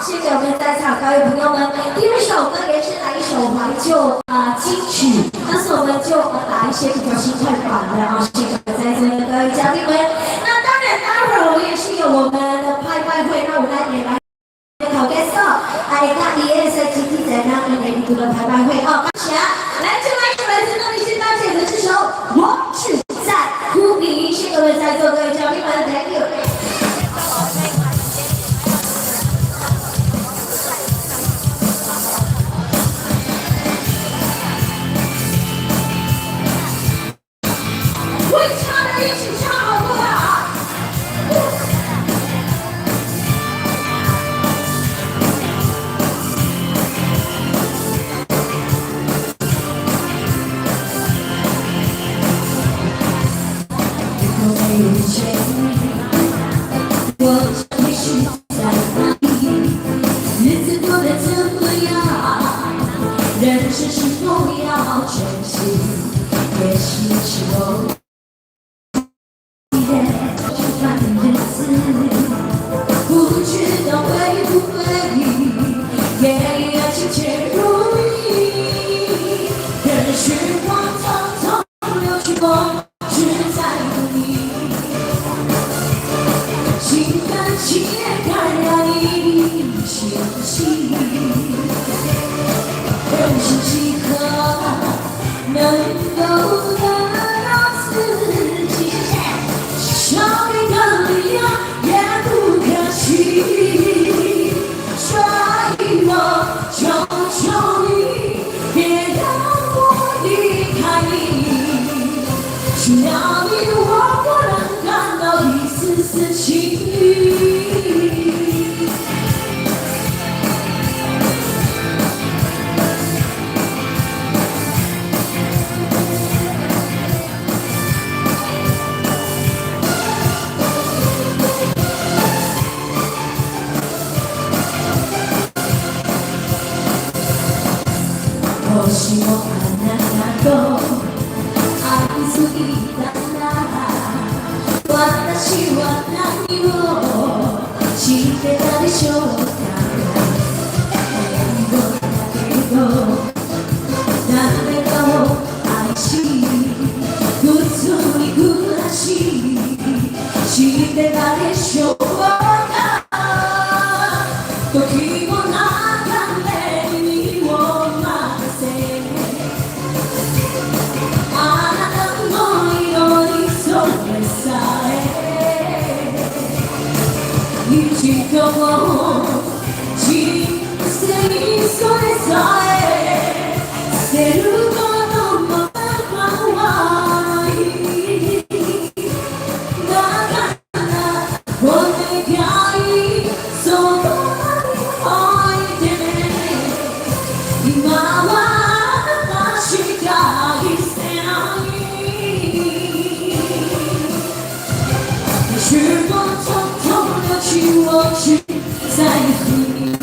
谢谢我们在场各位朋友们。第二首歌也是来一首怀旧金曲，但是我们就打一些比较新快版的啊，谢谢在座的各位嘉宾们。那当然，待会儿我们也是有我们的拍卖会，那我们也来考介绍，那也是今天在那一年度的拍卖会啊，大家来就来就来自那里是大姐的这首《我只在乎你》，谢谢各位在座各位嘉宾们 ，Thank you。会唱的一起唱好不好？如果没有遇见你，我将会是在哪里？日子过得怎么样？人生是否要珍惜？也许是我。不知道会不会给爱情切入你，任时光匆匆流去，我只在乎你，心甘情愿感染你气息，人生几何能够得到自己？少一个理由也不可惜，所以我求求你，别让我离开你，只要你的我能感到一丝丝情意。もしもあなたと会いすぎたなら、私は何をしてたでしょうか。英語だけど誰かを愛し、普通に暮らししてたでしょうか。時も流れにを一度も人生にそれさえ捨てることも構わない。だからお願い、そばに置いてね。今は私が愛せない。时光匆匆流去，我只在乎你，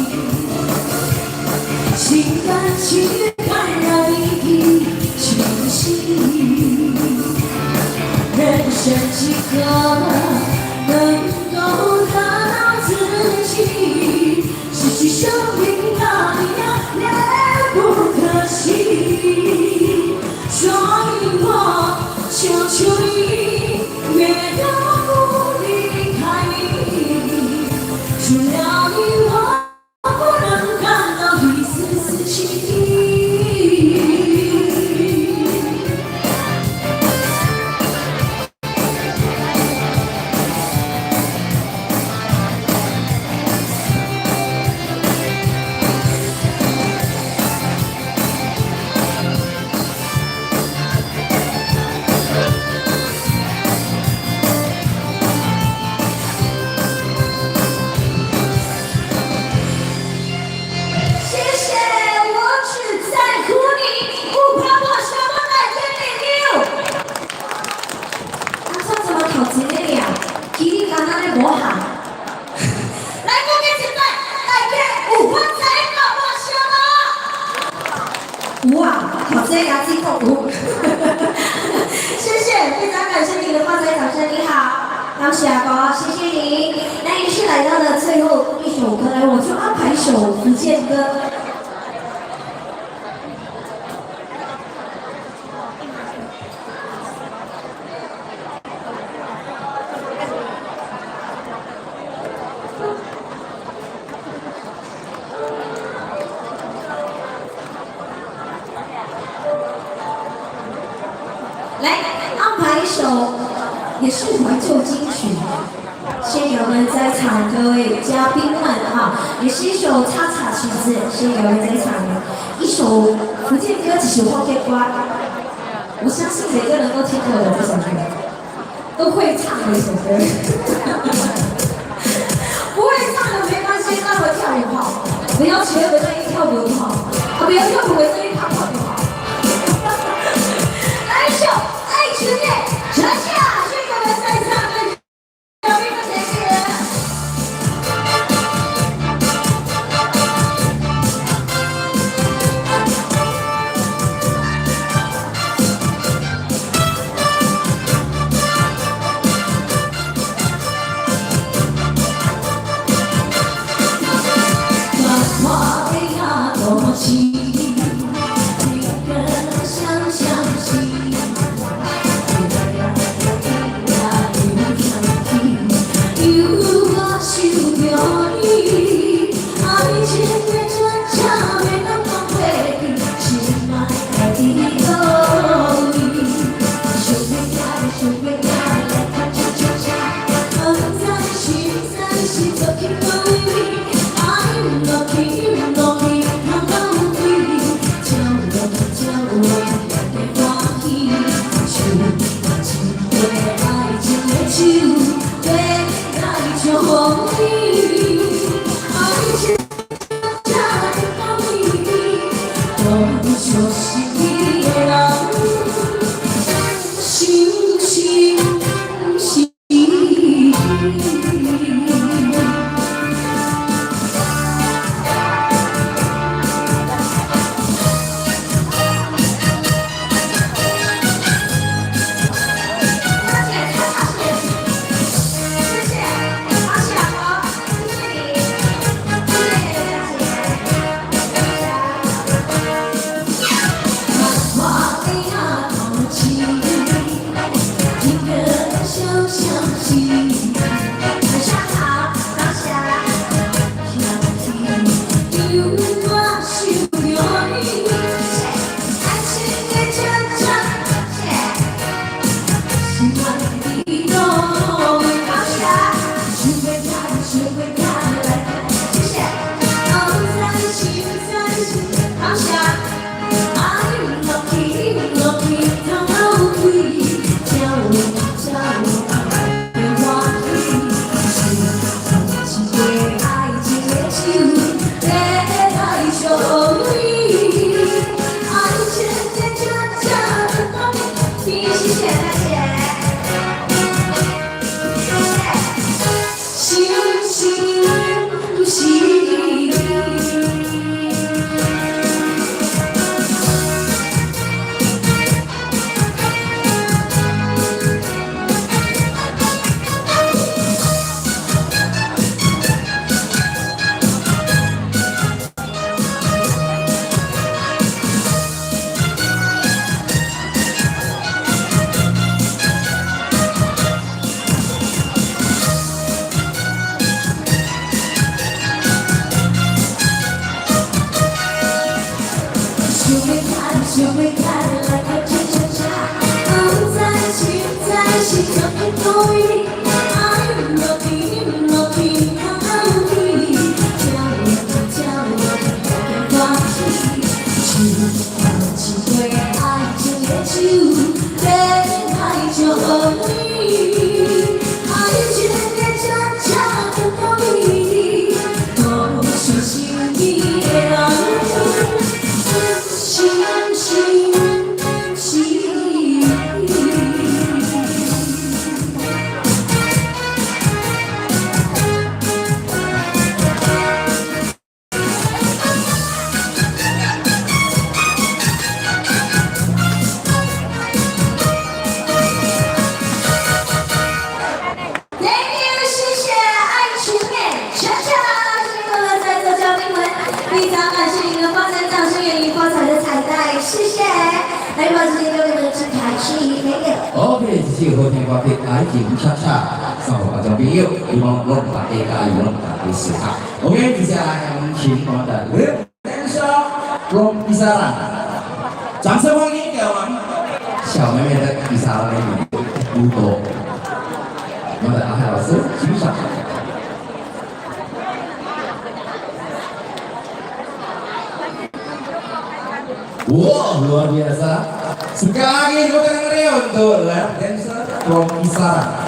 心甘情愿感染你。当时阿高，谢谢你。那也是来到了最后一首歌，来，我就安排一首福建歌。来安排一首，也是怀旧金曲。谢谢我们在场各位嘉宾们哈，也是一首插插曲子。谢谢我们在场一首福建歌曲《花开花》，我相信每个人都听过的这首歌，都会唱的一首歌。不会唱的没关系，让我跳舞好，不要学我那一跳舞就好，不要跳舞的那一跑跑就好。来一首《爱情夜》，唱下，谢谢我们在场的嘉宾们，谢谢。花开呀，多情，一个相相惜。来把这些给你们去开始，给给。OK，这是好听歌曲，爱情恰恰，送给观众朋友，希望我们大家加油，大家支持。OK，接下来我们请我们的 Will Dancer from 伊莎兰，掌声欢迎给我们小妹妹的伊莎兰的舞蹈，我们的阿海老师欣赏。Wow, luar biasa. Sekali lagi tepuk tangan meriah untuk lap dancer from Isara.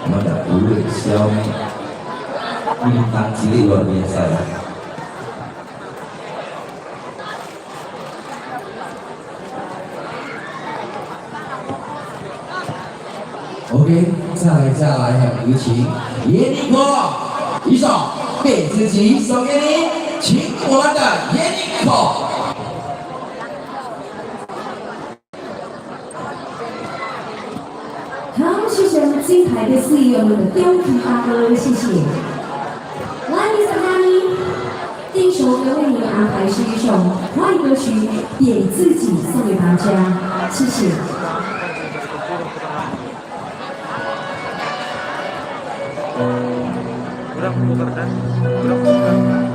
Mada Uli Xiaomi, bintang cilik luar biasa ya. OK， 再来，有请耶尼可一首《给自己》送给你，请我们的耶尼可。好，谢谢我们精彩的司仪，我们的刁皮大哥，谢谢。来，第三名，第一首歌为你们安排是一首华语歌曲《给自己》，送给大家，谢谢。Kurang pekerjaan, kurang pekerjaan.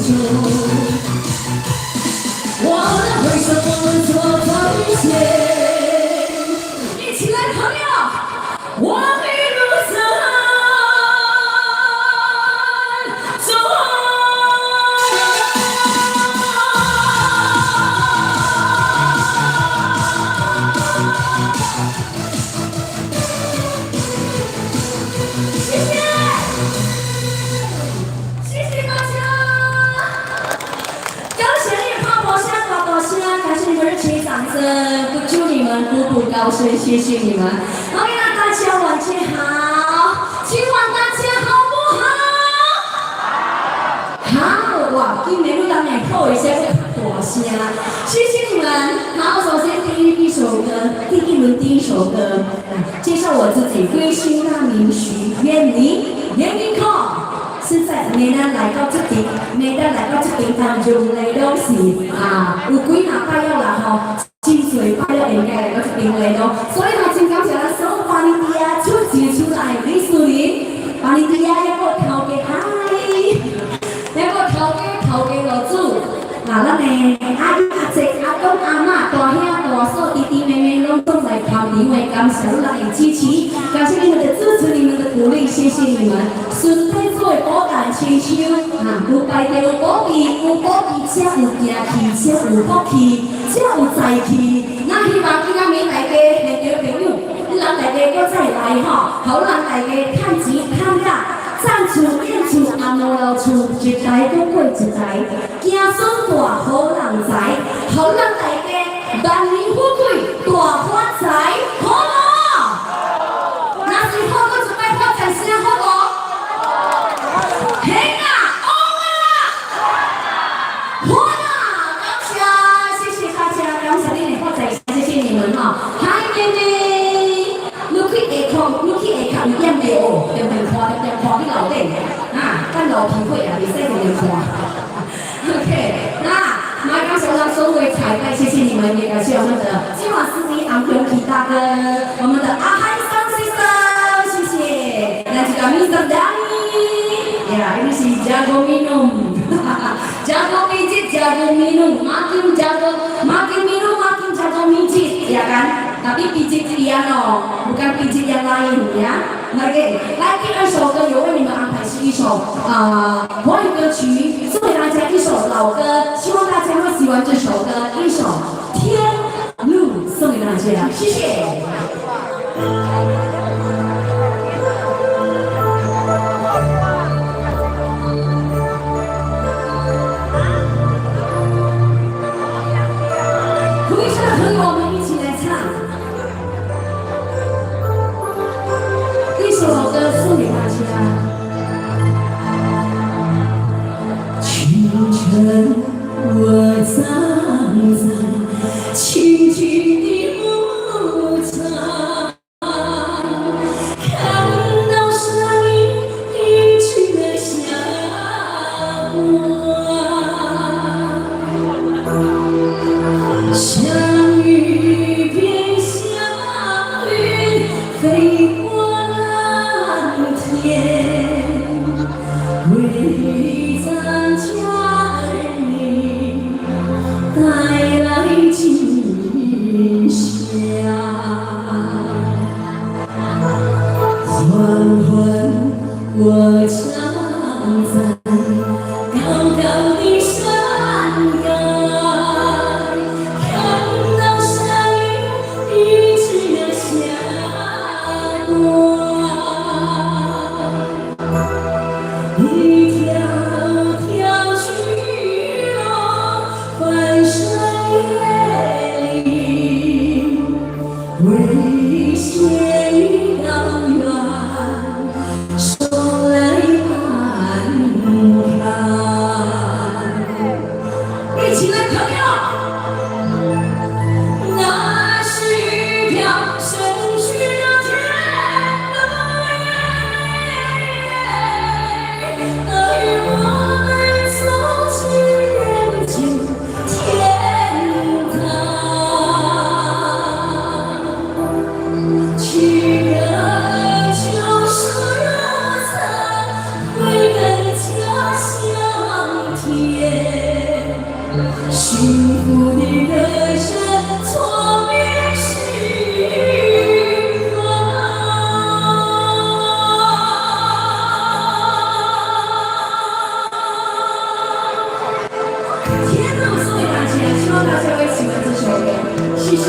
中。我们为什么做奉献？一起来，朋友，我一路走。祝你们步步高升，谢谢你们。OK， 那大家晚上好，今晚大家好不好？好哇，今年都当然破一下这大声，谢谢你们。好，首先第一首歌，第一轮第一首歌，介绍我自己，归心大名许愿你，愿你看。现在每人来到这边，每人来到这边当中来都是有几下拜了啦吼。真水快樂應該嚟到這邊嚟到，所以我真感謝咱所有巴尼迪亞出錢出來李樹林，巴尼迪亞一個頭家嗨，一個頭家老祖，咱的阿姨阿姐阿公阿媽大兄大嫂弟弟妹妹攏都來旁邊為感謝咱的支持，感謝你們的支持，你們的鼓勵，謝謝你們。順便做寶膽親像，有排到有寶貝，有寶貝才有行氣，才有福氣。才有才氣，那希望今仔日大家現場朋友，咱大家搁再來吼，互咱大家趁錢趁甲，贊厝演厝安樂樓厝，一代搁過一代，子孫大好人才，互咱大家萬年富貴大發財，好無？若是好，搁一擺發財聲好無？嘿啊，好啊，好啊，感謝。感謝你哋發財，謝謝你們哈！嗨妹妹，你去下課有點未哦？點看啲樓頂跟樓皮會你使點看 ？OK， 那感謝我們所有彩帶，謝謝你們，也感謝我們的今晚司儀昂永琪大哥，我們的阿漢桑先生，謝謝。那這個Mr. Danny，ini si jago minum, jago pijit, jago minum, makin minum makin jago mijit, ya kan? Tapi pijit piano, bukan pijit yang lain, ya. OK， 来第二首歌，有为你们安排是一首华语歌曲，送给大家一首老歌，希望大家会喜欢这首歌，一首《天路》送给大家，谢谢。清晨，我站在清静的牧场，看到山里离去的霞光，像雨边像云飞过蓝天，为咱家人带来吉祥。黄昏，我站在高高福的人生错别心天哪，我送给大家，希望大家会喜欢这首歌，谢谢。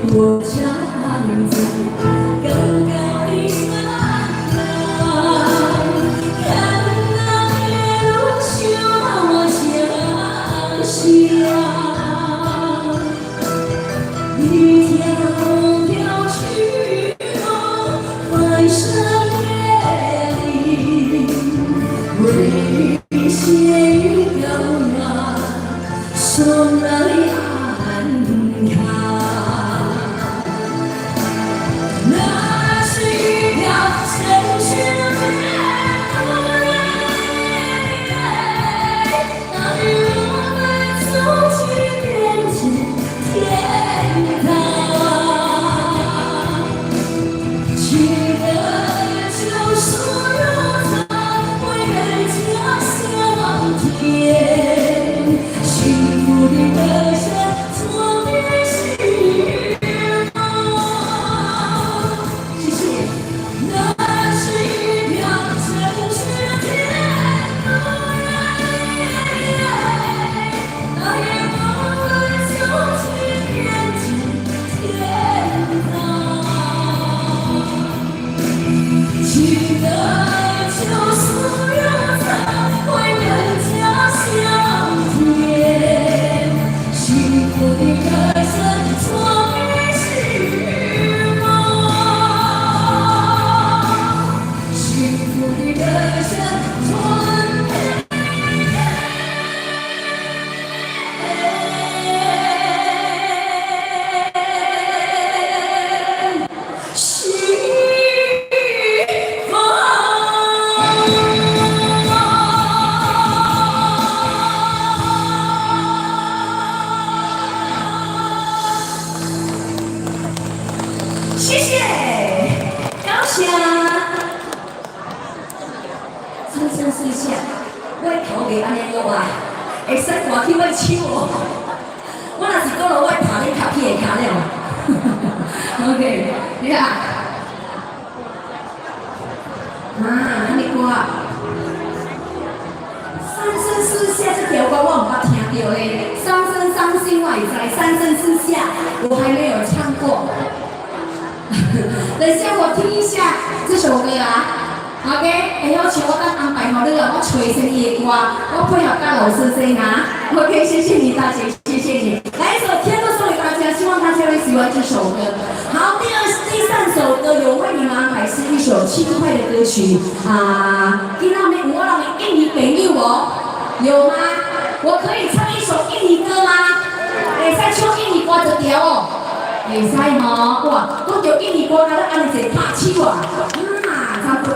我这样子高高的山岗，看那夜路修我想象，一条条去往翻山越岭，为血与高岸送来安康。那是一条城市的那与我们走进编织天堂，记得就所有在为人家乡田，幸福的歌声错别心。谢谢，高兴。生生世下，我头给安尼落来，会使歌曲我手哦。我若是讲落，我爬你脚皮会卡了。OK， 你看，安尼歌，生生世下这条歌我唔捌听到嘞，伤生伤心我也知，生生世下我还没有唱过。等一下，我听一下这首歌啊 ，OK？ 会要求我当安排好你了，我吹声野歌，我配合大老师声啊 ，OK？ 谢谢你大姐，谢谢你。来一首《天都》送给大家，希望大家会喜欢这首歌。好，第三首歌有为你们安排是一首轻快的歌曲啊，今天我让你印尼朋友哦，有吗？我可以唱一首印尼歌吗？会使唱印尼歌就调哦。会使吼，哇！讲到印尼歌，敢若安尼一拍手啊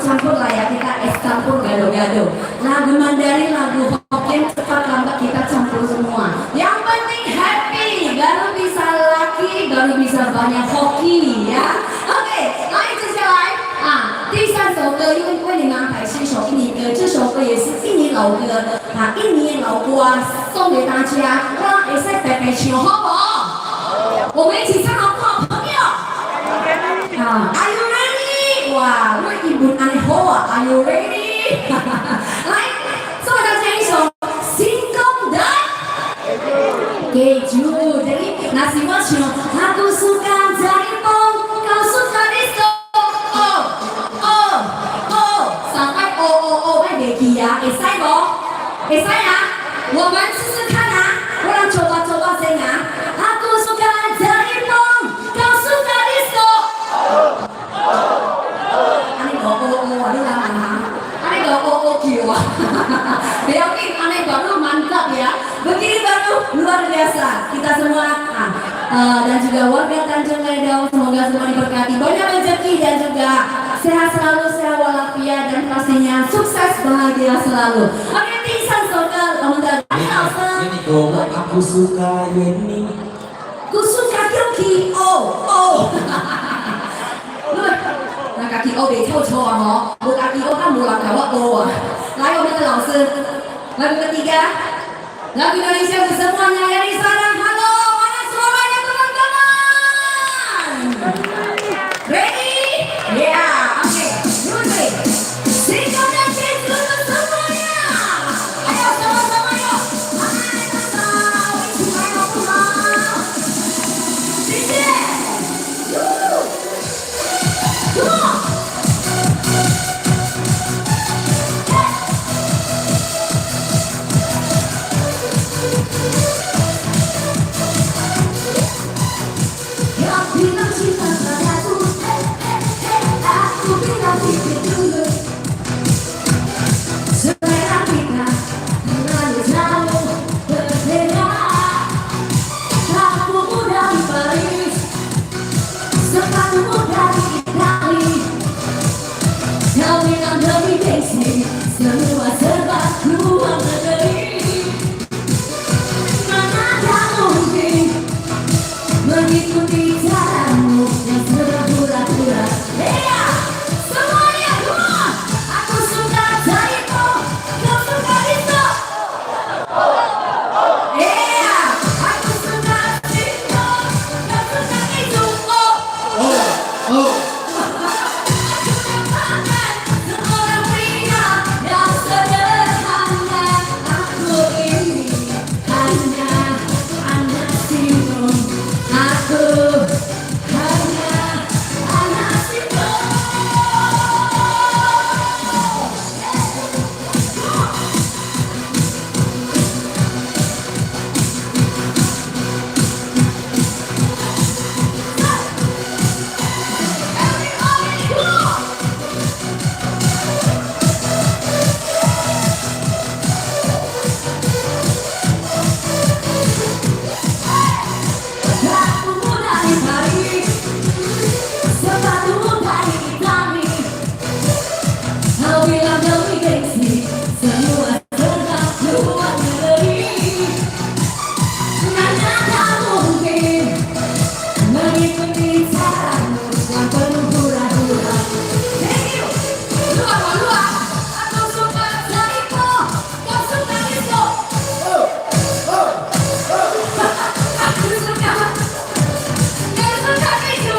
！campur lah ya kita campur gado-gado. Lagu Mandarin, lagu Hokkien cepat lambat kita campur semua. Yang penting happy, baru bisa laki, baru bisa banyak hoki ya. OK， 来接下来啊，第三首歌，因为为你们安排是一首印尼歌，这首歌也是印尼老歌啊，印尼的老歌送给大家，我会使白白唱好不好？我们一起唱好不好，朋友？啊 ，Are you ready？ 哇，我英文安尼好啊 ，Are you ready？ 来，送给大家一首《心中的》，记住，jadi那是我唱，Aku suka jarimu， kau suka disco， sampai oh， 会袂记啊，会使无？会使啊，我们试试看啊，我让coba先啊。Aku suka jarimu, kau suka disco。安尼个你人问下，安尼个叫啊，不要紧，安尼个mantap ya. Begini baru luar biasa kita semua dan juga warga Tanjung Ledau semoga semua diberkati banyak rezeki dan juga sehat selalu, sehat walafiat dan pastinya sukses bahagia selalu. Oke, 第三首歌我们的老师。Aku suka Yeni. Aku suka Q kaki O O， 那kaki O 别臭臭啊吼，无kaki O 那无人甲我 O 啊。来，我们的老师，来我们的第一个，来给到一下子semuanya yang di sana， halo， mana suaranya teman-teman？Ready？ Yeah， OK， music， sinkronnya dulu semuanya， ayo sama-sama yuk， hai Tata， 一起来好不好？谢谢。Come on。Aku bilang cinta padaku, aku bilang pikir dulu. Selera kita terlalu jauh berbeda. Aku muda di Paris, sepatumu dari Itali. Kau bilang lebih gengsi, semua serba luar negeri. Mana tak mungkin mengikuti caramu yang sudah pura-pura. Iya, semuanya come on. Aku suka carimu, kau suka itu. Iya, aku suka cinta, kau suka itu. Oh. Seorang pria yang sederhana. Aku ini hanya anak singkong. Aku hanya anak singkong. Everybody go! Aku muda di Paris, sepatumu dari Itali. Kau bilang lebih gengsi, semua serba luar negeri. Mana tak mungkin mengikuti caramu yang penuh pura-pura. Thank you. Luar. Aku suka carimu, kau suka itu. Aku suka itu.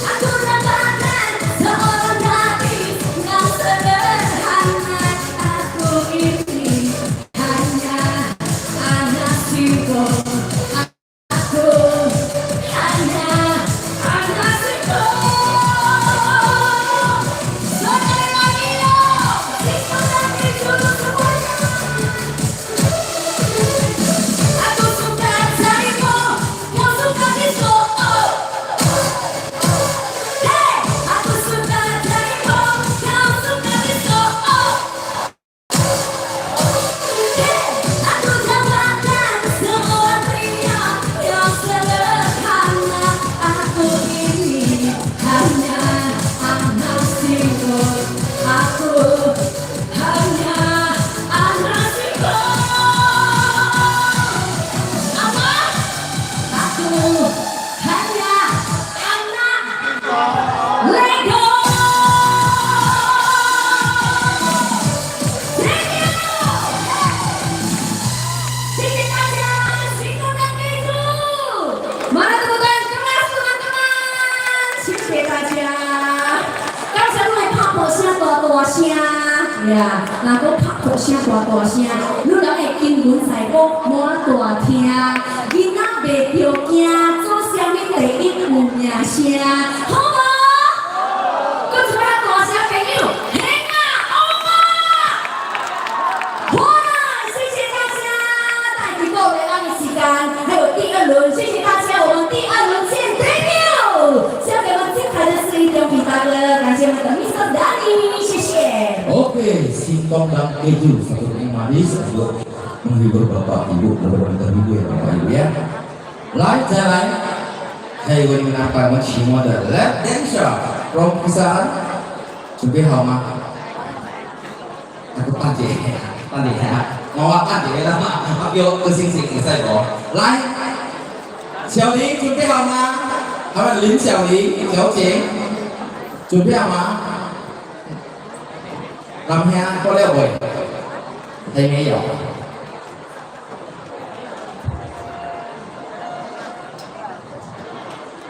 Aku dapatkan seorang gadis yang sederhana. Aku ini hanya anak singkong. Aku hanya anak singkong. Sekali lagi dong, singkong dan dulu semuanya. Aku suka carimu, kau suka itu. Hey, aku suka carimu, kau suka itu. Hey, aku dapatkan seorang pria yang sederhana. Aku ini hanya anak singkong. Aku hanya anak singkong. Apa? Aku hanya anak Lego. Thank you. Sedikit aja, singkong dan Lego. Mana teman-teman keras teman-teman? Sedikit aja. 刚才我拍破声大声，呀，若讲拍破声大声，你人会经文在讲满大听，囡仔袂着惊，做啥物第一有名声，好无？搁一摆大声朋友，嘿啊，好啊！好啦，谢谢大家，带给各位咱的时间，还有第二轮，谢谢大家，我们第二轮见 ，Thank you。交给我们精彩的是一种比赛了，感谢我们的 Mr. Danny， 谢谢。 Oke, singkong dan keju satu yang manis untuk menghibur bapak ibu benar-benar terhibur ya bapak ibu ya. Live jalan, saya ingin menyampaikan semua the lap dancer from Kisaran. 准备好吗？aku 大姐，大姐啊，我按一个啦，叫个星星会使无？来，小林准备好吗？好了，林小玲小姐，准备好吗？男兄过了未？还没有。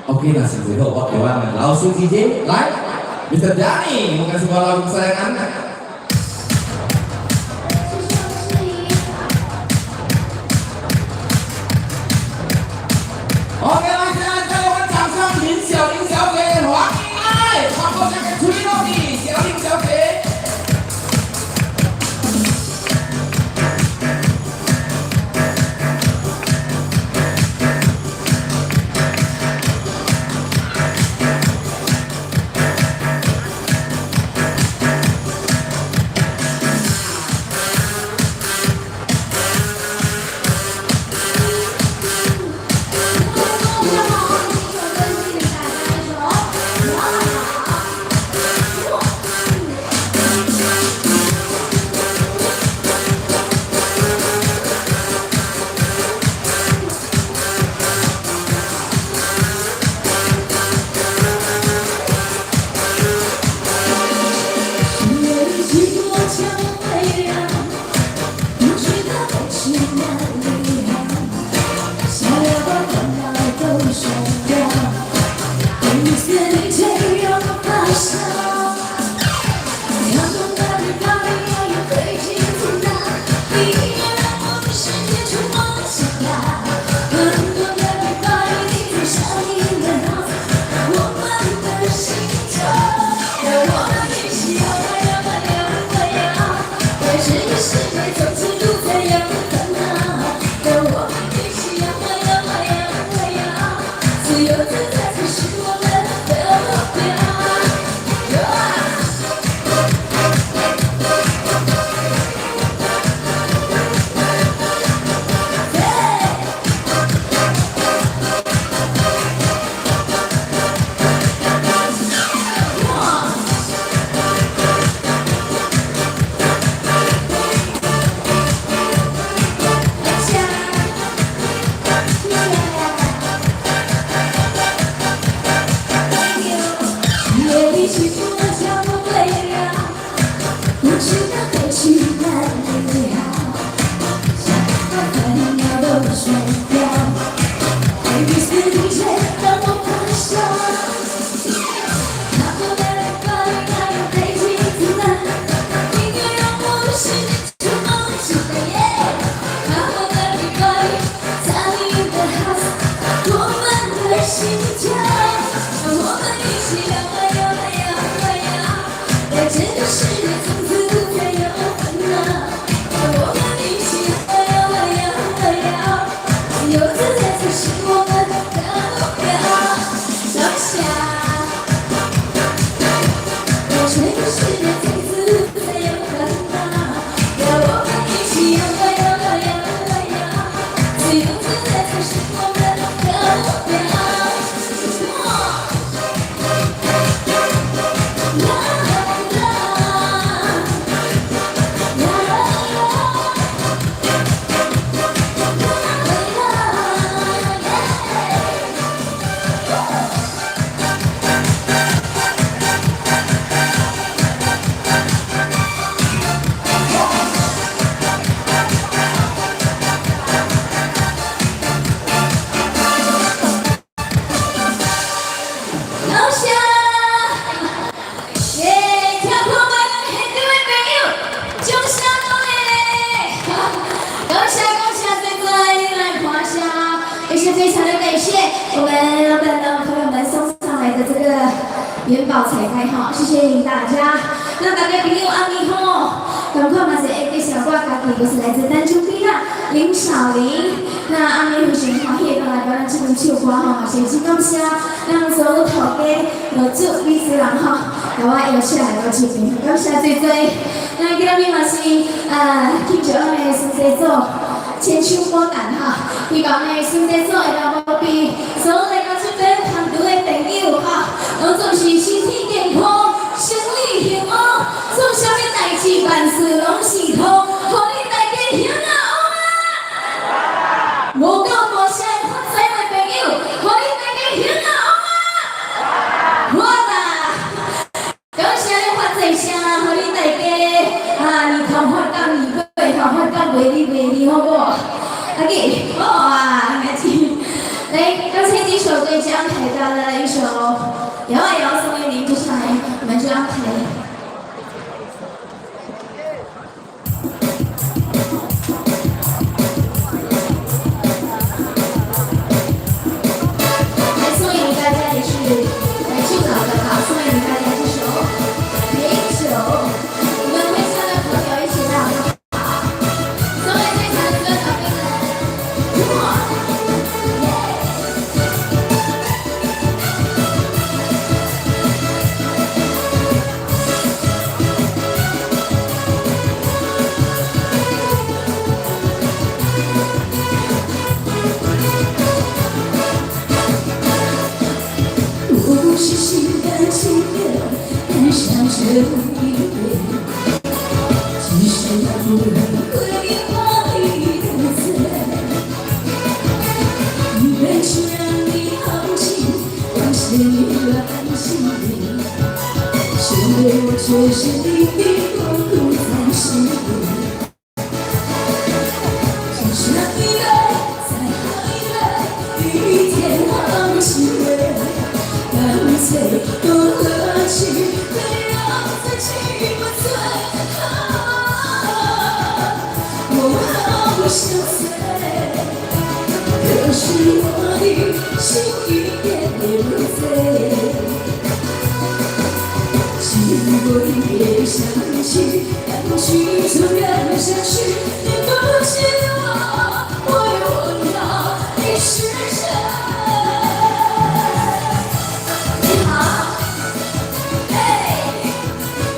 OK， 那是最后我给我们老师姐姐来，Mr. Danny， 我们semua lagu kesayangan anda。OK， 来，现在给我们掌声，林小玲小姐，欢迎来，把握这个吹到底，小玲小姐。非常的感谢我们老板的朋友们送上来的这个元宝彩带哈，谢谢大家。那大家朋友阿弥吼，赶快嘛是会介绍我家己，就是来自南州边啦林小玲。那阿弥非常欢喜，来表演这份唱歌吼，也是真感谢咱所有头家、老祖、李主任吼，甲我邀请来到这边，感谢最多。那今日嘛是庆祝我们的孙仔祖千秋光感哈，希望呢孙仔祖会当保庇所有来到这边团队的朋友哈，拢总是身体健康、生理平安，做啥物代志万事拢是通，互你大家幸福。我讲多谢发财的朋友，可以大家听到吗？我啦，感谢你发财声，可以大家你头发干你对，头发干美丽，好不好？阿弟，哇，开心！来，刚才这首对江凯带来了一首摇啊摇，送给您，接下来我们就要开。却是你的痛苦在心里，就像一杯再喝一杯，一天好几回，干脆都喝去，别让自己麻醉。我好想醉，可是我的心一点也不醉。我也想去，但去纵然下去，你不记得我也忘了你是谁。你好，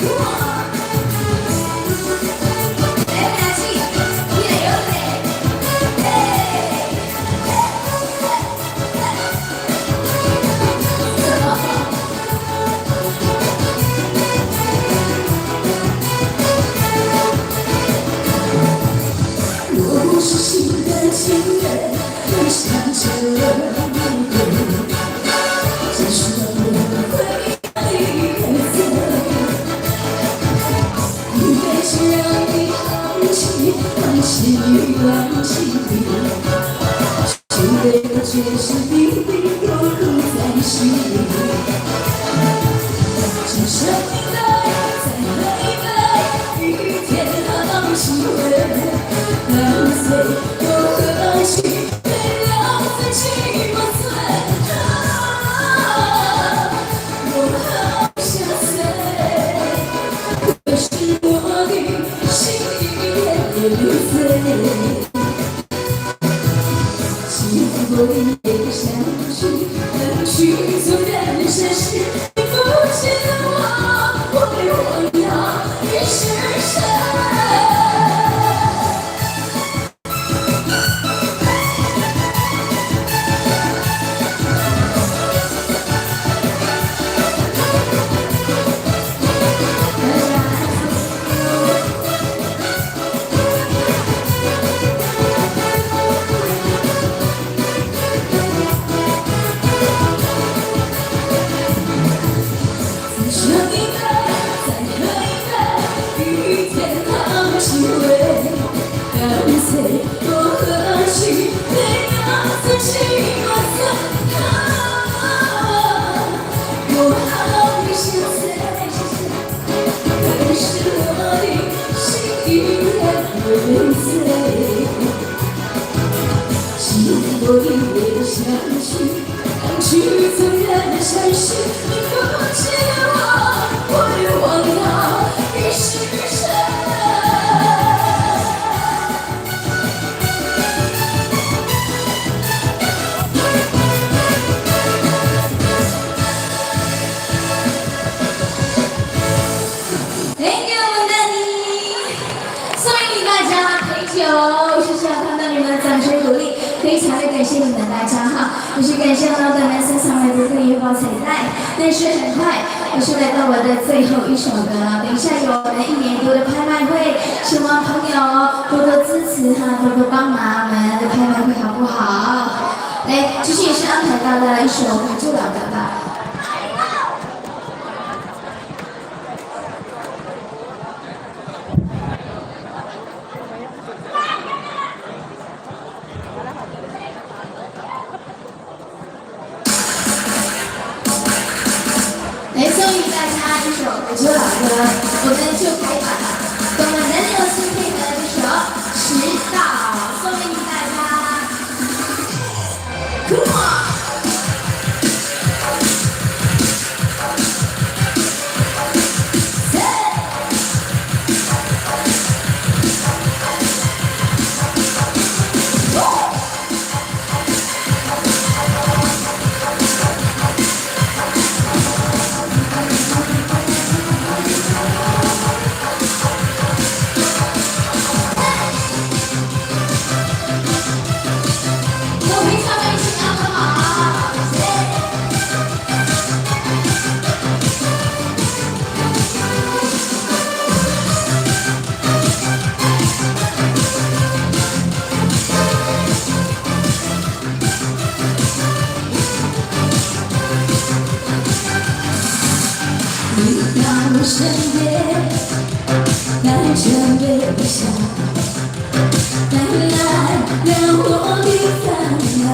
我，来不起，你得有情人会想着你，只是我会很醉。一杯酒让你忘记，忘记你，酒杯的却是你的痛苦在心里。只剩一杯，再喝一杯，一天好几回，干脆。我也想去，能去纵然现实，你不记得我也忘了你是谁。我也想去纵然相识，你不记得我也忘了你是谁。Thank you， 我们的你，送给大家陪酒，谢谢看到你们的掌声鼓励。非常的感谢你们大家哈，也是感谢老板们身上来的特别包彩带。但是很快，我是来到我的最后一首歌了。等一下有我们1年多的拍卖会，希望朋友多多支持哈，多多帮忙我们的拍卖会好不好？台带来一首《就了的吧》。来送给大家一首《就了歌》，我们就开板了。我们能流行配合的这首《迟到》，送给大家。Come on！ 我身边，带着微笑，带来了我的烦恼。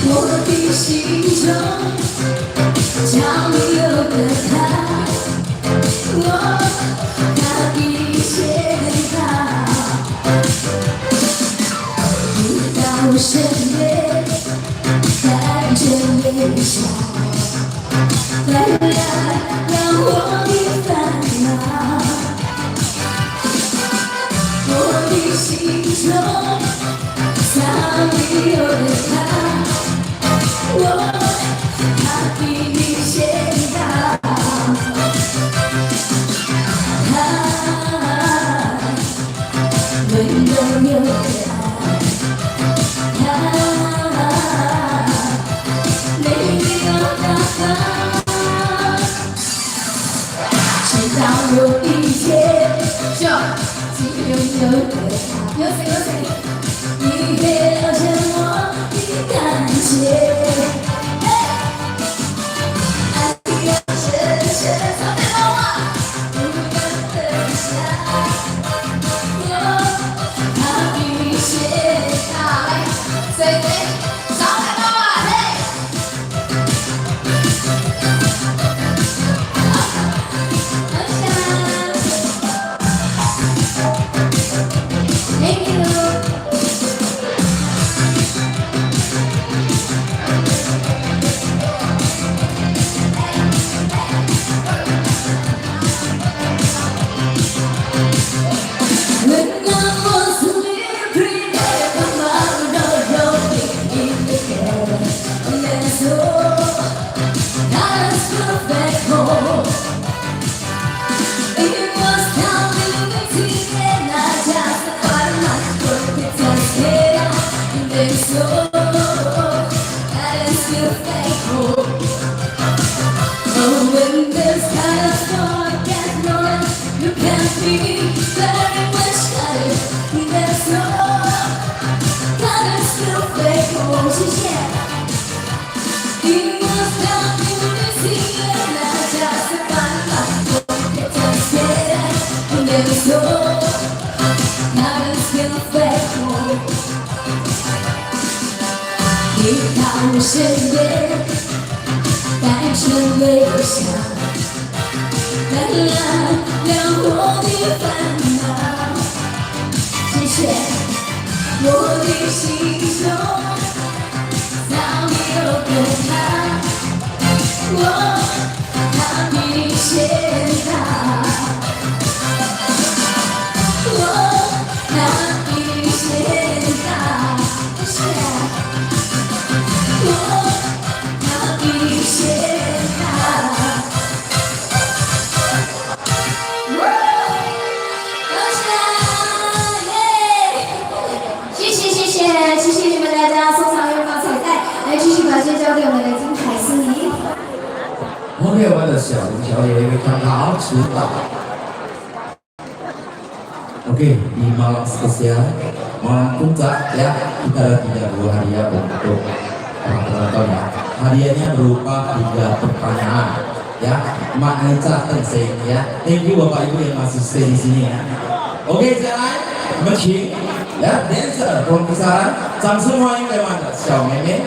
我的心中早有个他，他比谁好。你到我身边，带着微笑。带来了我的烦恼，我的心中早已有了他，他比你先到，他温柔有爱，他美丽又大方。直到有一天，就只有个他，有谁？你别了解我的感觉，爱你要深深藏在我不敢分享。他比你先到，谁藏在我嘿。Thank you. 你到我身边，带着微笑，带来了我的烦恼。谢谢，我的心中早已有个他，他比你先到，他比你先到，谢谢。他比你先到，谢谢你们大家送上月光彩带，来继续把这交给我们的金凯司仪。我们我的小林小姐非常好，迟到。OK， Oke, di malam spesial, malam puncak ya, kita ada 3 buah hadiah untuk para penonton ya. Hadiahnya berupa 3 pertanyaan ya. Mak Anita Tensei ya. Thank you Bapak Ibu yang masih stay di sini ya. Oke, jalan, mencing ya, dancer, pembicaraan, 掌声欢迎各位的小妹妹。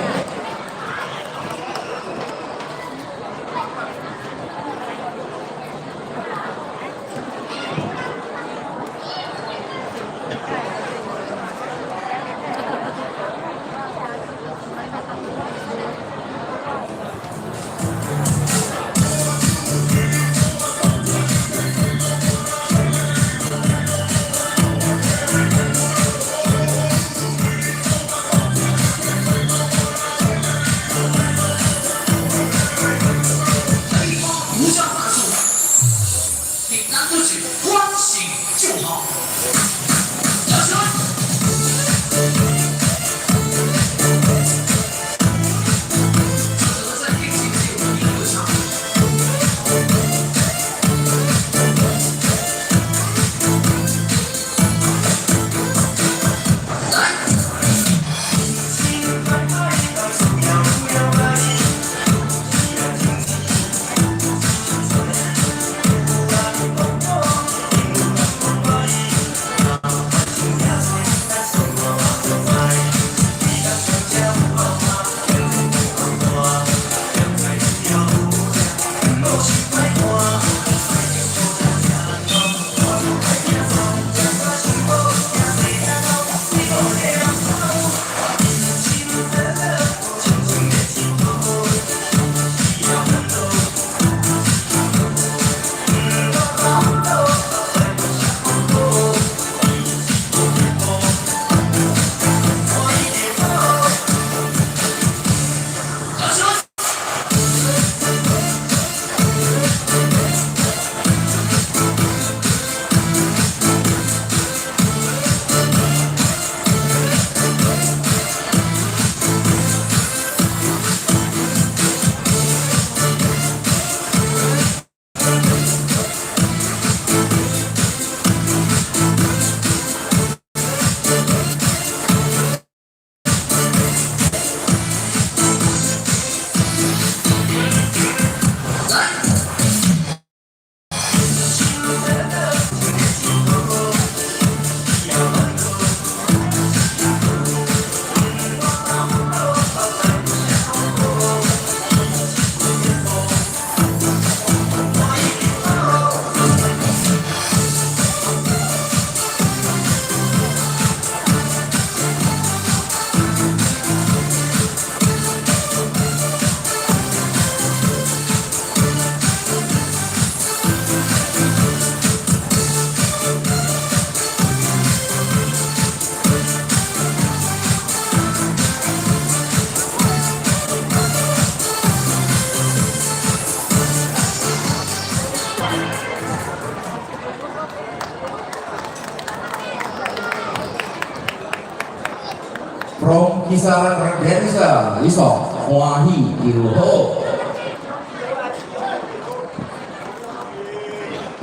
From kisaran dancer, iso Wahi Iruho.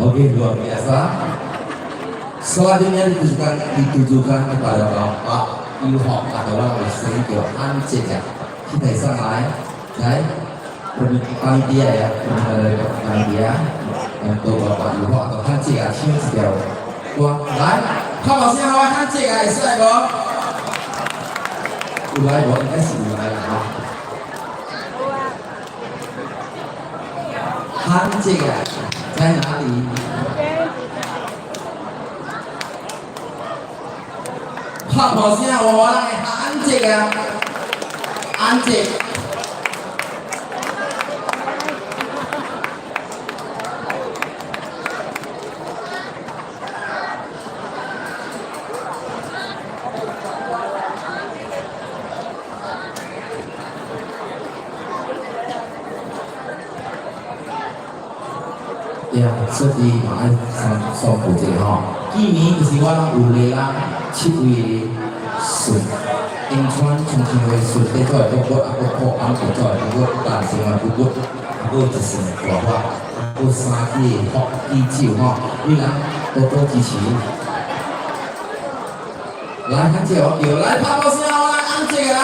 Oke, luar biasa. Selanjutnya ditujukan kepada Bapak Ilho adalah istri Ance ya. Kita iseng lain, baik panitia ya, panitia untuk Bapak Ilho atau Ance ya,亲自表。哇，来，看老师好啊，Ance啊，是那个。来，我应该是来了啊。汉姐啊，在哪里？拍头先，我来汉姐啊，安姐。Ya, seperti maaf sama putih ha. Kini kesiwan ulai lah, cipui sun. Inchuan Chongqing Wei sun, itu ada buat aku kok aku jual, buat dan semua buat aku just buat aku sakit, hok hijau ha. Bila toto cici, 来，看这个叫来，拍波先来，安静来。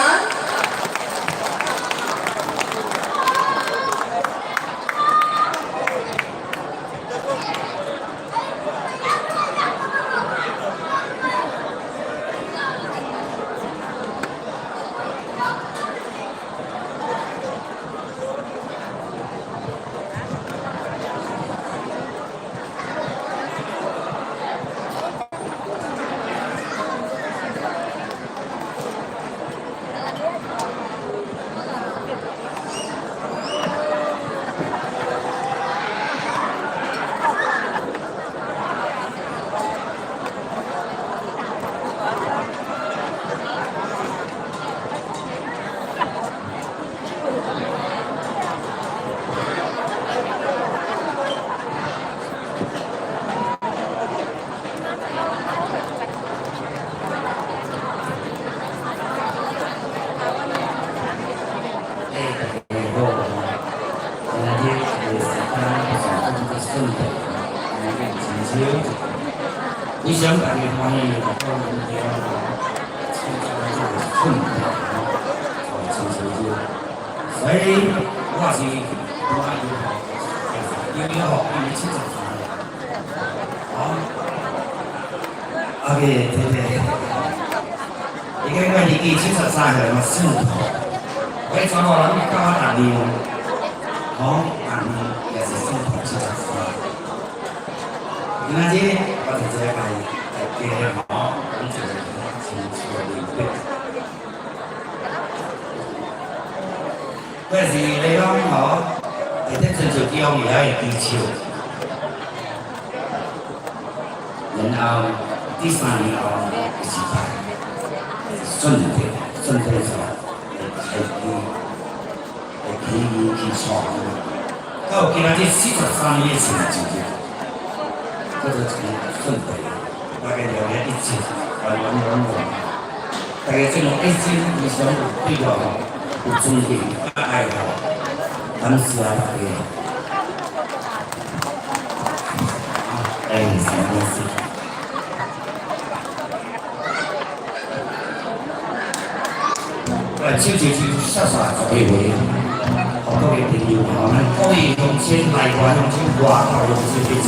你想大家欢迎的到明天参加这个春节中秋节，所以我是我因为因为七十岁，阿个对对，你看我年纪73岁嘛，算我全部人教我打理，打理也是算70岁。今仔日我就这来加好，我就是清楚明白。我是你讲会得亲像叫名的技巧，然后第3年后失败，顺利做会起创，到今仔日43年的成绩。这个从顺德大概了解1斤，完，大概这种1斤以上对我有尊敬、爱好，感谢大家。什么意思？手就潇洒做一回，好多位朋友，咱可以用钱来玩，用钱外头用钱去做。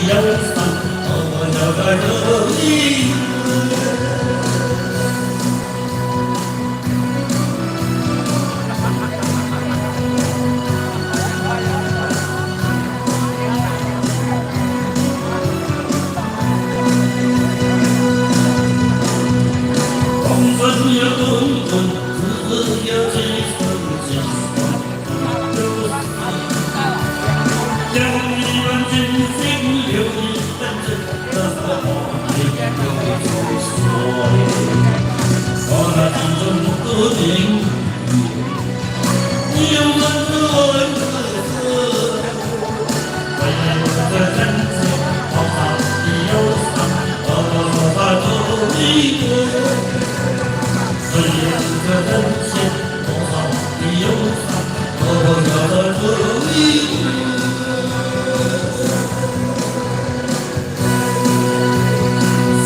忧愁，我又在哪里？只有滚滚，只有几分几分。将一万真心留一份真，这是我们留最所我那心中的情，你有满的温热，为了这真情，好好的忧伤，好好的一个。为了这真情，好好的忧伤，好好的一个。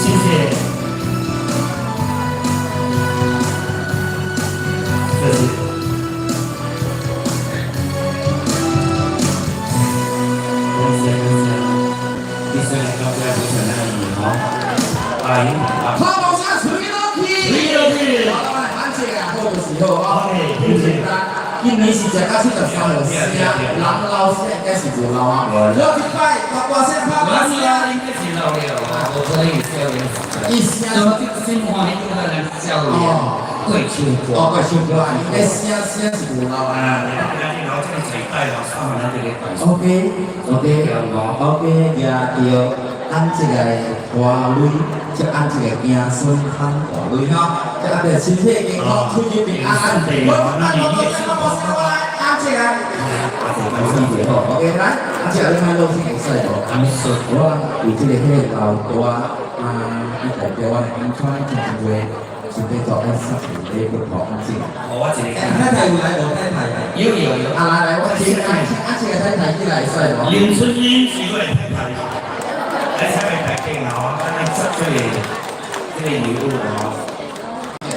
谢谢，谢谢。第三个高标不是那里好，好，我先吹落去。好啦，反正啊，好的时候啊，很简单。今年是食到73号声，人老声应该是无老啊。我一摆大声拍板啊！应该是老了啊，我这里少年时一声怎么心欢喜的人少年，会唱歌。哦，会唱歌啊！应该声是无老啊。啊，你老这个嘴带老三万那这个带。OK，也要按这个花蕊，就按这个子孙看花蕊哈，就按这身体健康，出入平安。按这个。OK， 来，按这个你买老师会使无？我有这个迄老大伊代表我银川同学准备做30年的跑安静。我这个。太太有来无？太太。有。来，我请按这个太太起来使无？林春英是我太太。来下面大镜哦，咱来执出嚟，这个礼物哦。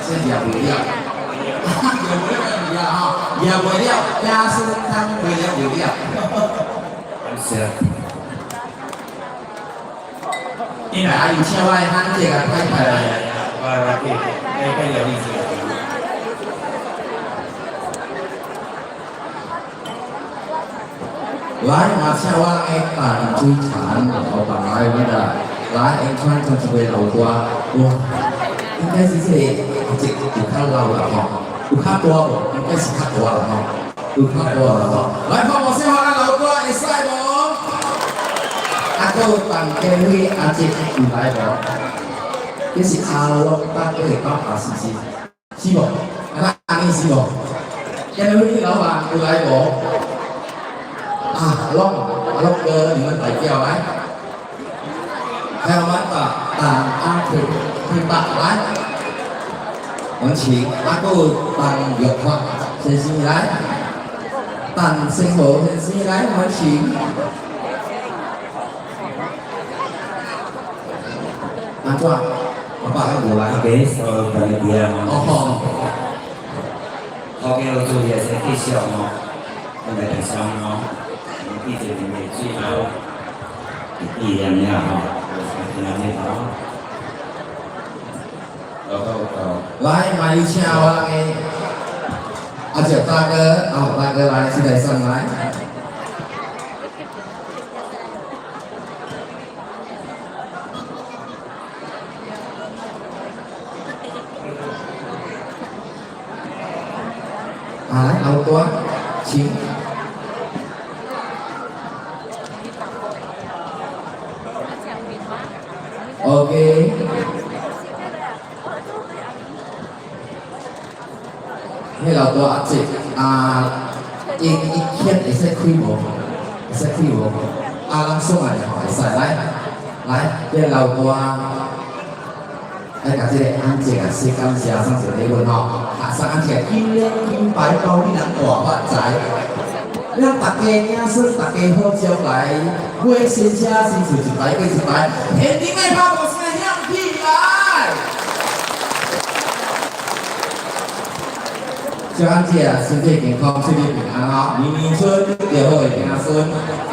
这也不了，也不了，家孙他们不了。是。你来有请我按这个太太来。我给有意思。来，马上我来办追产，老板来我的，来穿穿这位老瓜，哇，应该是这有较老了哈，有较大无？应该是较大了哈，有较大了哈。来，帮我先好咱老瓜会使无？还有办家会阿姐有来无？这是阿龙大哥的爸爸是不是？是无？阿你是无？家会老板有来无？阿龙哥，你们代表来，还有我们的阿平白来，我们请阿哥当玉华先生来，当生活先生来，我们请安怎？我爸还无来。给所有朋友们。哦。好嘅，我做嘢先介紹我，我哋第三我。一直里面最后一两年哈，2年好。来，马有请我嘅阿姐大哥，大哥来，现在上来。来，老多，请。OK， 迄老大阿姐伊片会使开无？会使开无？人送来吼会使来，迄老大来甲这个安姐啊，说感谢送一个礼物吼，送安姐金亮金牌包，你人大发财。让大家子孙大家好将来，买新车新厝一排过一排，天顶的拍鼓声响起来。小安姐啊，身体健康，出入平安哦，年年春就好个子孙，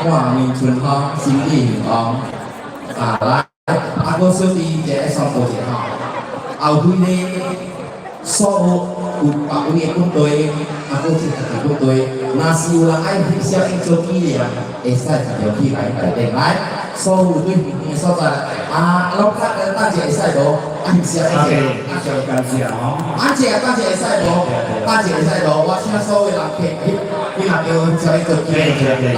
看年春风，心地平安。来，阿哥小弟一个送过一个吼，后悔呢，所有 Pak Uni pun tôi aku cerita pun tôi nasi ulang ai thì sẽ anh cho kia ya sai phải điều kia lại phải để lại sau tôi sau là lúc khác ta chỉ sai đó anh sẽ anh chị sai đó ta chỉ sai đó và khi sau về làm khi làm điều cho anh cho kia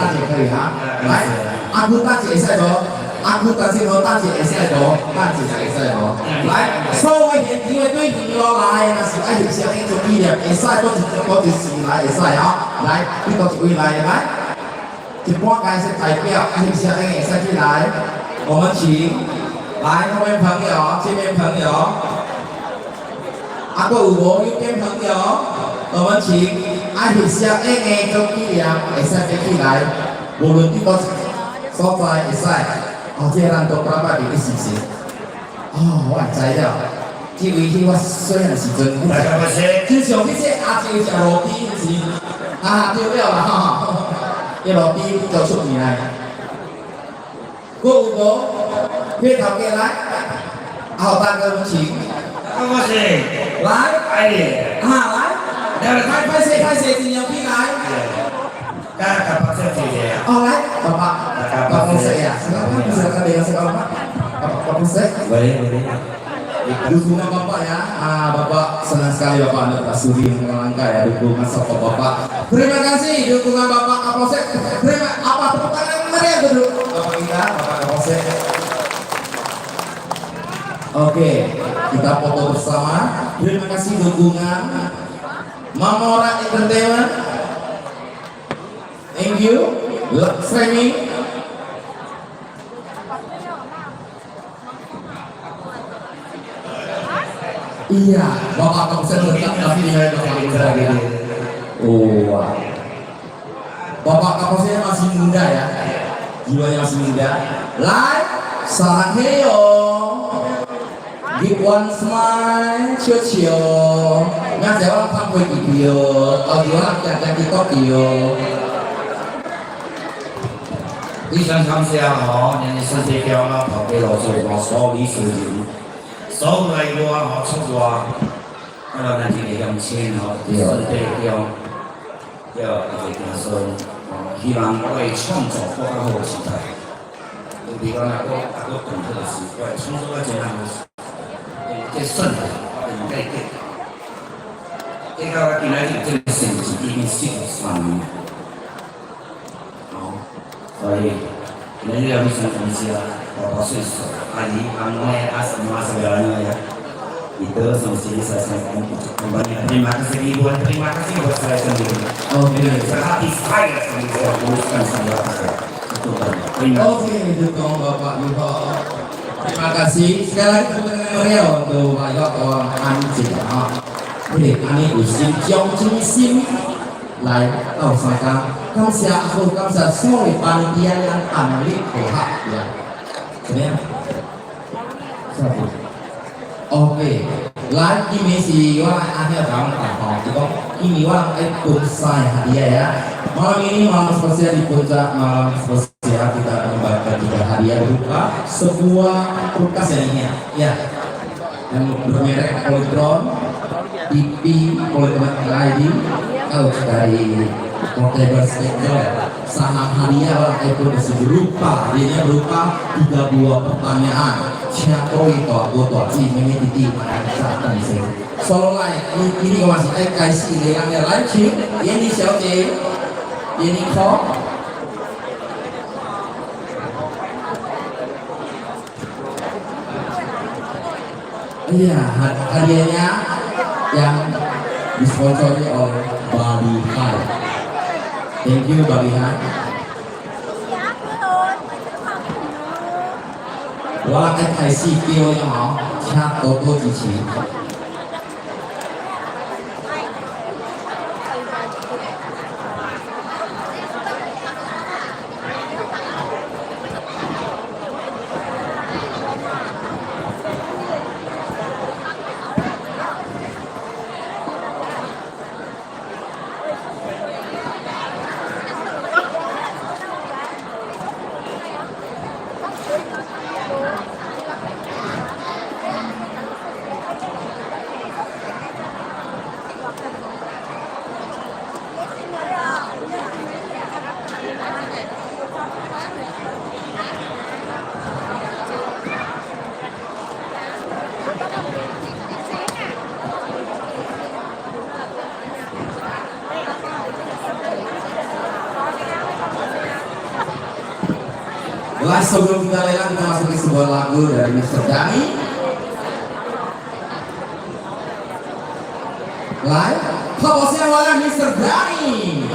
ta chỉ phải hả lại aku ta chỉ sai đó aku ta chỉ nói ta chỉ sai đó ta chỉ sai đó lại sau về hiện thì tôi thì lo lại là sự anh sẽ anh cho kia sai có thể xử lại sai hả lại cái có chịu lại đấy thì qua cái sẽ thay biểu anh sẽ anh sai khi lại 我们请来那位朋友，这边朋友，阿个五右边朋友，我们请阿里下 AA 周记良会使飞起来，无论你个所在会使，这人都八百里是不是？我知了，这位去我虽然时阵，就像你这阿舅食路边是，对了啦哈，这路边就出名来。 cô bố huyết học kia lái học ta cơ chỉ không có gì lái ai đi lái đều là khai xe thì nhiều khi lái các bác sĩ gì vậy lái bapak polsek ya silakan dengan segala bapak polsek dukungan bapak ya bapak senang sekali bapak anda Pak Sudi Langka ya dukungan support bapak terima kasih dukungan bapak Kapolsek terima apa tepuk tangan meriah dulu bapak kita bapak Kapolsek oke kita foto bersama terima kasih dukungan Mamora Entertainment thank you framing iya, bapak Kapolsek tetap tapi nilai bapak ini. Bapak Kapolseknya masih muda ya, jiwanya masih muda. Like, sarangheyo, give one smile, ciao. Nggak jawab sampai video, audio yang di Tokyo. 非常感謝人哋新世界啦，投俾羅素華所有啲事情。 所有嚟嘅話，出話，我哋自己用錢身體要說，希望我哋創造更加好嘅時代。特別講那個動作嘅時代，創造一種嘅身體，唔計嘅。呢個今日真係成績已經13年。所以，你要非常感謝我歲數。 Ali Amai Asma segalanya ya itu semestinya saya kembali terima kasih ribuan terima kasih buat saya sendiri sehati saya sendiri saya uruskan semua oke dukung Bapak Yuho terima kasih sekali lagi tepuk tangan meriah untuk Pak Yuho Anjing ini usia jauh jingsim来到大家感謝好感謝所有panitia yang ambil hak ya怎么样 Oke, lagi misi orang akhir tahun tahun itu ini orang pusai hadiah ya. Malam ini malam spesial di puncak malam spesial kita membagikan 3 hadiah berupa sebuah kulkas yang ini ya, yang bermerek Polytron, TV Polytron LED, dari portable speaker. Saham hadiah orang itu berupa, dia berupa 3 buah pertanyaan. 请各位大哥大姐妹妹弟弟们下等先。所来，呢個還是介紹你人嘅來請燕妮小姐，燕妮好。Iya, hadiahnya yang disponsori oleh Bali High. Thank you Bali High. Và cái thầy si kêu cho họ cha tổ tô chỉ Lah sebelum kita lelang kita masuk ke sebuah lagu dari Mr. Dani. Live, hapusnya oleh Mr. Dani.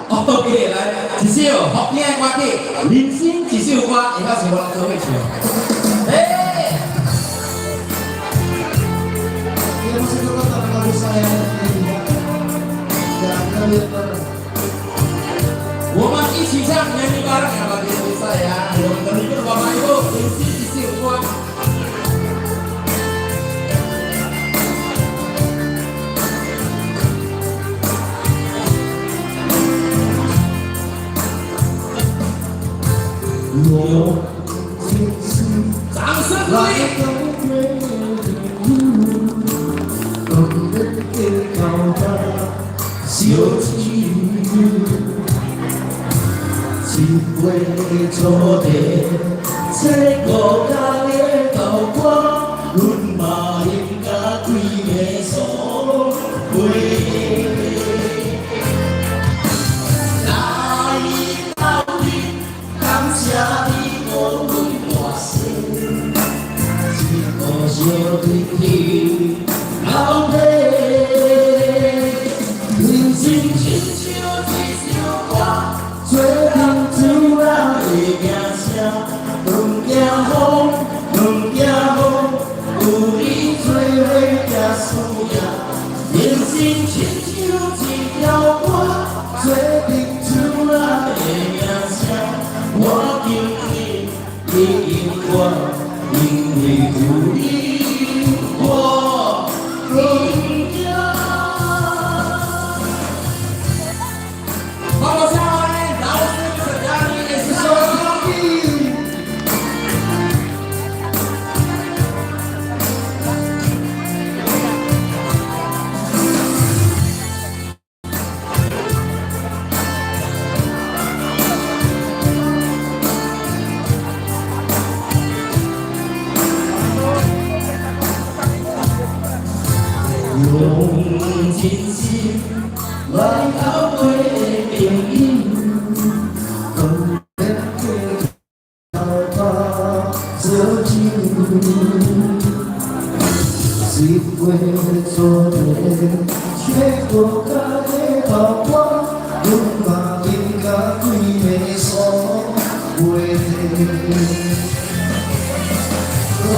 OK， 来，几首福建歌曲，人生几首歌，以后是我做会唱。哎， Yang segera tak lagu saya dan kalian 我们一起唱《年龄高的两个比赛呀》，我们的一个老朋友，人生几首歌。掌声鼓励！小情一回错地，这个家的豆花，阮嘛应该几个所谓。那一道你，感谢你我阮大世，一个小天地，老爸。人生亲像一首歌，做人自然的名声。两件风，两件风，有你做伙才输赢。人生亲像一条歌，做人自然的名声。我敬你，你敬我，因为有你，我更加。Vamos a ver, la voz de Mr. Dani es用真心来交陪的朋友，讲得头发做酒，是为做人，却国家的头发，阮嘛应该几个所为来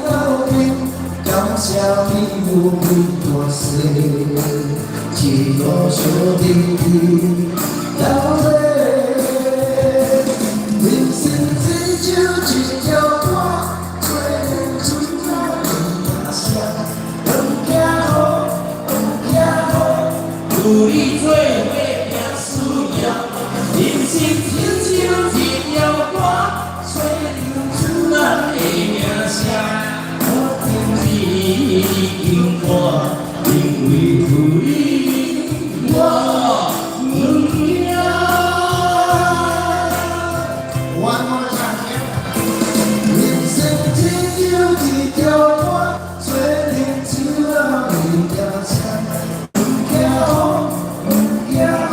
到你。感谢你有阮大世，一个小弟弟老爸。人生亲像一条歌，做人自然的名声。两件好，两件好，有你做伙拼输赢。人生亲像一条歌，做人自然的名声。你敬我，因为有你，我不要。One more time，人生只有一条歌，做人自然的名声。不惊好，不惊好，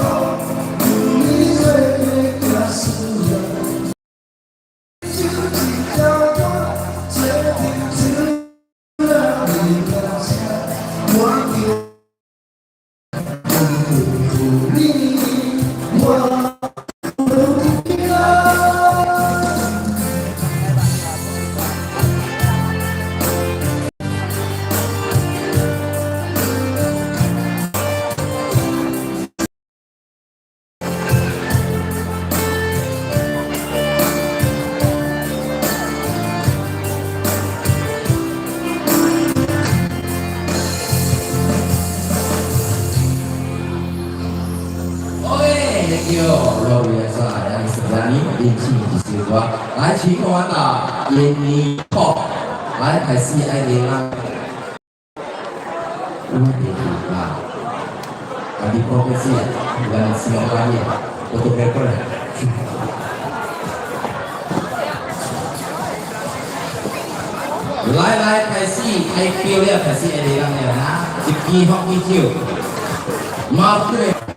有你做伙才输赢。只有一条歌，做人自然。luar biasa ya sebenarnya inci di situ. 来，请我们的印尼炮来开始爱你啦。我的天啊！Adi profesi dan siapa lagi untuk paper. 来开始开票了，开始会让了哈，一支放几票，马对。